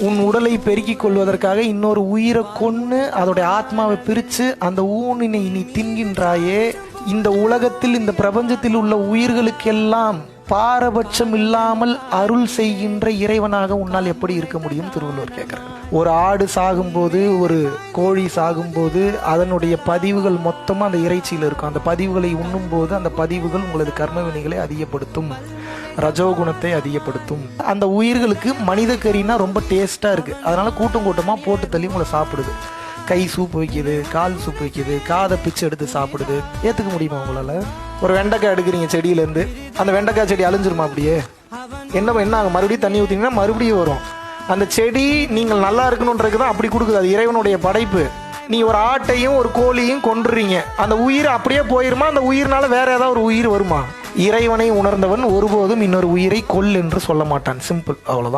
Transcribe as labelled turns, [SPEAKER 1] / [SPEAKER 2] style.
[SPEAKER 1] உன் உடலை பெருக்கிக் கொள்வதற்காக இன்னொரு உயிரை கொன்னு அதோடைய ஆத்மாவை பிரித்து அந்த ஊனினை நீ தின்கின்றாயே. இந்த உலகத்தில் இந்த பிரபஞ்சத்தில் உள்ள உயிர்களுக்கெல்லாம் பாரபட்சம் இல்லாமல் அருள் செய்கின்ற இறைவனாக உன்னால் எப்படி இருக்க முடியும்? திருவள்ளுவர் கேட்கிறார். ஒரு ஆடு சாகும்போது, ஒரு கோழி சாகும்போது அதனுடைய பதிவுகள் மொத்தமாக அந்த இறைச்சியில் இருக்கும். அந்த பதிவுகளை உண்ணும் போது அந்த பதிவுகள் உங்களது கர்ம வினைகளை அதிகப்படுத்தும், ரஜோகுணத்தை அதிகப்படுத்தும். அந்த உயிர்களுக்கு மனித கறினா ரொம்ப டேஸ்ட்டாக இருக்குது, அதனால கூட்டம் கூட்டமாக போட்டு தள்ளி உங்களை சாப்பிடுது. கை சூப்பு வைக்கிது, கால் சூப்பு வைக்கிது, காதை பிச்சு எடுத்து சாப்பிடுது. ஏற்றுக்க முடியுமா உங்களால்? ஒரு வெண்டைக்காய் எடுக்கிறீங்க செடியிலேருந்து, அந்த வெண்டைக்காய் செடி அழிஞ்சிருமா? அப்படியே என்ன ஆகும்? மறுபடியும் தண்ணி ஊற்றிங்கன்னா மறுபடியும் வரும். அந்த செடி நீங்கள் நல்லா இருக்கணுன்றது தான் அப்படி கொடுக்குது, அது இறைவனுடைய படைப்பு. நீ ஒரு ஆட்டையும் ஒரு கோழியும் கொன்றுறீங்க, அந்த உயிர் அப்படியே போயிருமா? அந்த உயிர்னால வேற ஏதாவது ஒரு உயிர் வருமா? இறைவனை உணர்ந்தவன் ஒருபோதும் இன்னொரு உயிரை கொல் என்று சொல்ல மாட்டான். சிம்பிள், அவ்வளோதான்.